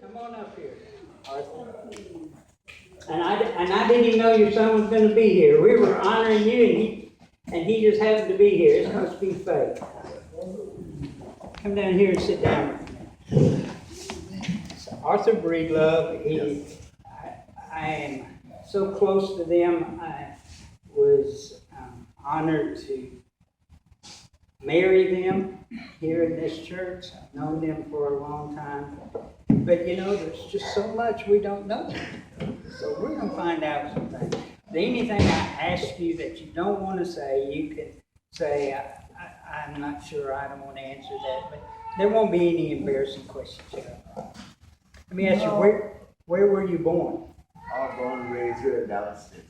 Come on up here, Arthur. And I didn't even know your son was going to be here. We were honoring you, and he just happened to be here. It must be fate. Come down here and sit down. So Arthur Breedlove. I am so close to them. I was honored to marry them here in this church. I've known them for a long time. But you know, there's just so much we don't know. So we're going to find out some things. Anything I ask you that you don't want to say, you can say, I'm not sure, I don't want to answer that. But there won't be any embarrassing questions here. Let me ask you, where were you born? I was born and raised here in Dallas, Texas.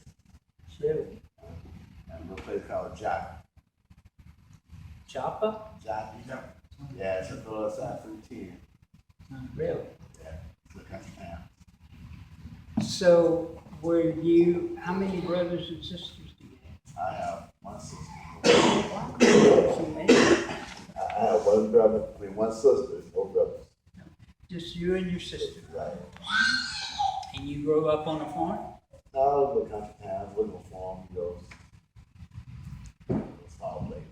Really? In a place called Joppa. Joppa? Joppa. Yeah, it's a north side 15. Really? Yeah, it's a country town. So, how many brothers and sisters do you I have one sister. have? I have one brother, one sister, 4 brothers. Just you and your sister. Right. And you grew up on a farm? No, the country town, Whitmore farm, small place,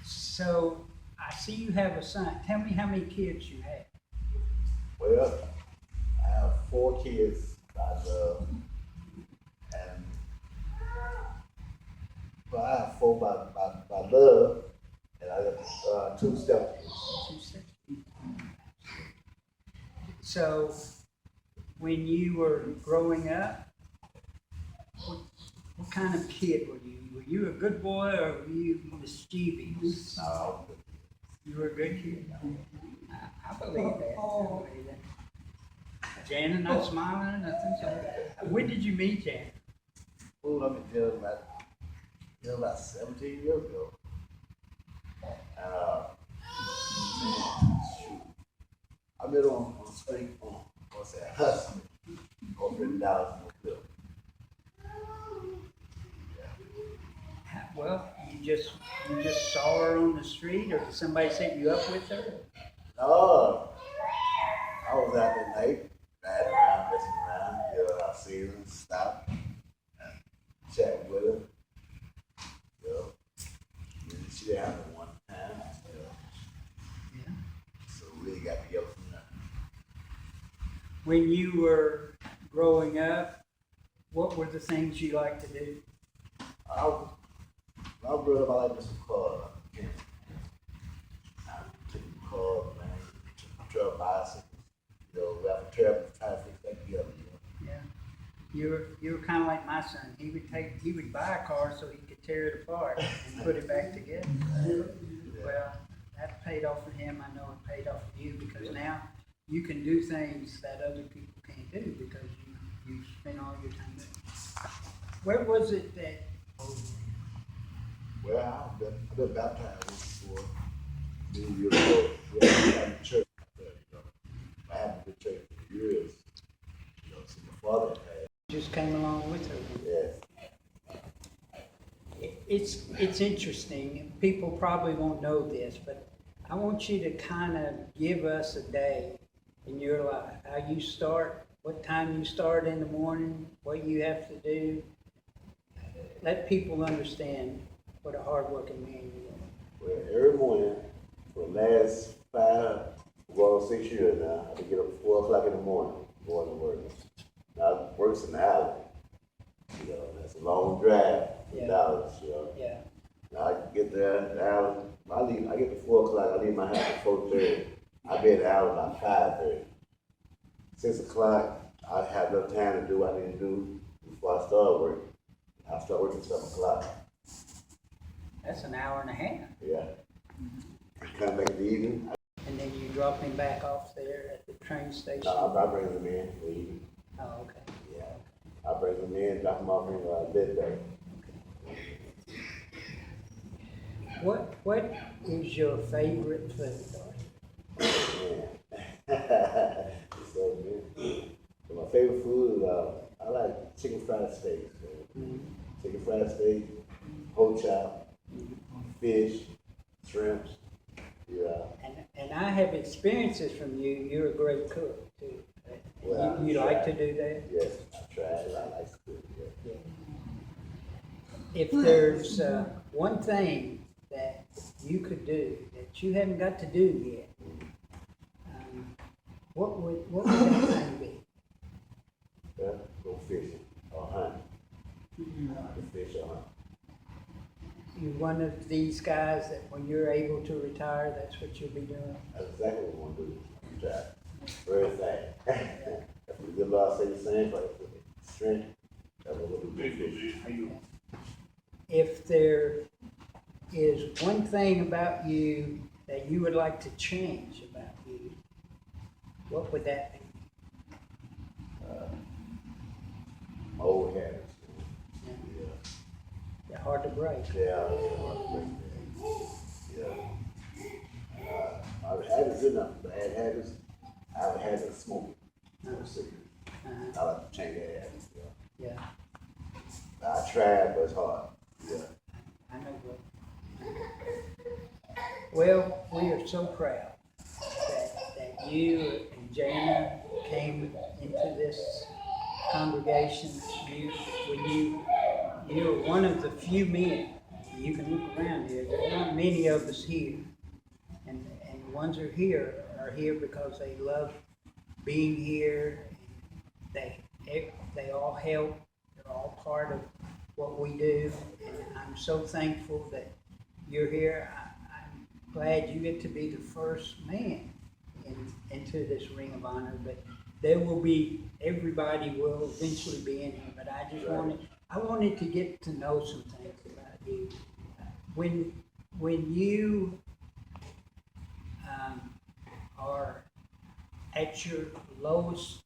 So, I see you have a son. Tell me how many kids you have. Well, I have 4 kids by love, and well, I have 4 by love, and I have 2 stepkids. 2 sisters. So, when you were growing up, what kind of kid were you? Were you a good boy or were you mischievous? No, You were a good kid. I believe that. I believe that. Jana not smiling or nothing. So, when did you meet Jana? well, I've been dealing about 17 years ago. And shoot, I met her on the street Hudson, over in Dallas, North. Well, you just saw her on the street, or did somebody set you up with her? No, I was out that night, riding around, messing around, I seen her, stop, and chat with her. She didn't have me one time, Yeah. so we got together from there. When you were growing up, what were the things you liked to do? I grew up, I like some cars. I took cars, man, drove bicycles, we have a terrible trying to fix that together, Yeah. You were kind of like my son. He would buy a car so he could tear it apart and put it back together. Well, that paid off for him. I know it paid off for you because now you can do things that other people can't do because you spend all your time doing it. Where was it that? Well, I've been baptized before many years ago. We had a church out there, I haven't been to church for years, so my father had. Just came along with her. Yes. It's interesting. People probably won't know this, but I want you to kind of give us a day in your life. How you start, what time you start in the morning, what you have to do. Let people understand what a hard-working man you are. Well, every morning for the last 6 years now, I have to get up at 4 o'clock in the morning, going to work. Now, I work in the alley. That's a long drive from Dallas, Yeah. Now, I get there in the alley. I get to 4 o'clock, I leave my house at 4:30. I be at the alley about 5:30. 6 o'clock, I have enough time to do what I need to do before I start work. I start working at 7 o'clock. That's an hour and a half. Yeah. I come back in the evening. And then you drop him back off there at the train station. I bring them in the evening. Oh, okay. Yeah. I bring them in, drop them off in midday. What is your favorite food, Arthur? So, man. My favorite food is I like chicken fried steak. Chicken fried steak, pork chop, fish, shrimps, Yeah. And I have experiences from you. You're a great cook too. Well, You I like try. to do that? Yes, I tried. I like to cook. Yeah. If there's one thing that you could do that you haven't got to do yet, what would that thing be? Yeah. Go fishing or hunting. The fish or hunt. You're one of these guys that when you're able to retire, that's what you'll be doing? That's exactly what we want to do. I'm trying. Very fast. If we get Lord say the same, but strength, that's what we'll do. Fishing. If there is one thing about you that you would like to change about you, what would that be? My old habits. Yeah. They're hard to break. Yeah. I've habits good enough. Bad habits. I have a habit of smoking. No cigarette. I like to change that habit. Yeah, I tried, but it's hard. Yeah. I know what. Well, we are so proud that you and Jana came into this congregation. You're one of the few men. You can look around here. There are not many of us here, and the ones who are here because they love being here. They all help. They're all part of what we do, and I'm so thankful that you're here. I'm glad you get to be the first man into this Ring of Honor, but everybody will eventually be in here, but I wanted to get to know some things about you. When you are at your lowest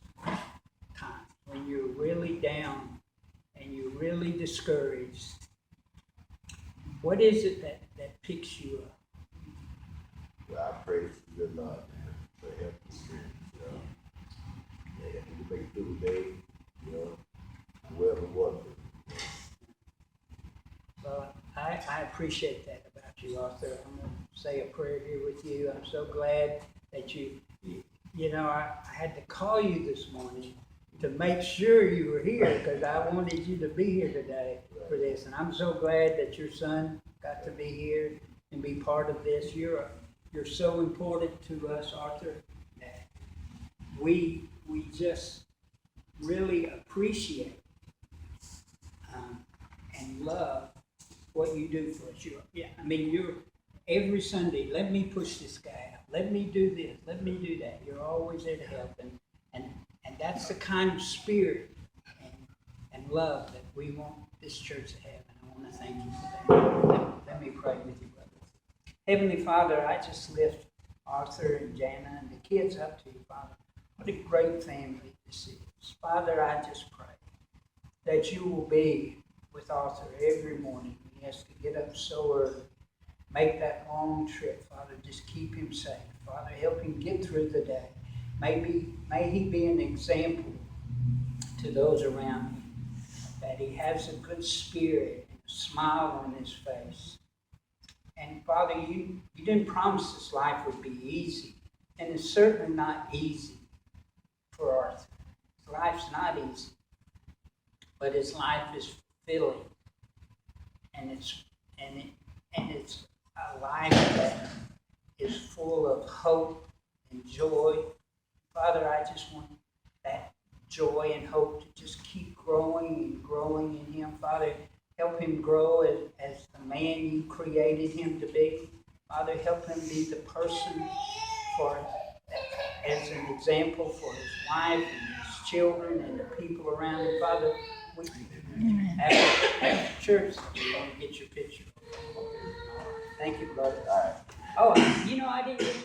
time, when you're really down and you're really discouraged, what is it that picks you up? Well, I pray for good Lord, man, for help and strength, you know. Yeah, you make it through the day, you know, wherever what. Well, I appreciate that about you, Arthur. I'm going to say a prayer here with you. I'm so glad that I had to call you this morning to make sure you were here because I wanted you to be here today for this. And I'm so glad that your son got to be here and be part of this. You're so important to us, Arthur, that we just really appreciate and love what you do for us. You're every Sunday, let me push this guy out. Let me do this. Let me do that. You're always there to help. And that's the kind of spirit and love that we want this church to have. And I want to thank you for that. Let me pray with you, brother. Heavenly Father, I just lift Arthur and Jana and the kids up to you, Father. What a great family this is. Father, I just pray that you will be with Arthur every morning. He has to get up so early, make that long trip. Father, just keep him safe. Father, help him get through the day. May he be an example to those around him, that he has a good spirit and a smile on his face. And Father, you didn't promise this life would be easy, and it's certainly not easy for Arthur. His life's not easy, but his life is fulfilling, and it's a life that is full of hope and joy. Father, I just want that joy and hope to just keep growing and growing in him. Father, help him grow as the man you created him to be. Father, help him be the person as an example for his wife and his children and the people around him. Father, after church, we want to get your picture. Thank you, brother. All right. Oh, I didn't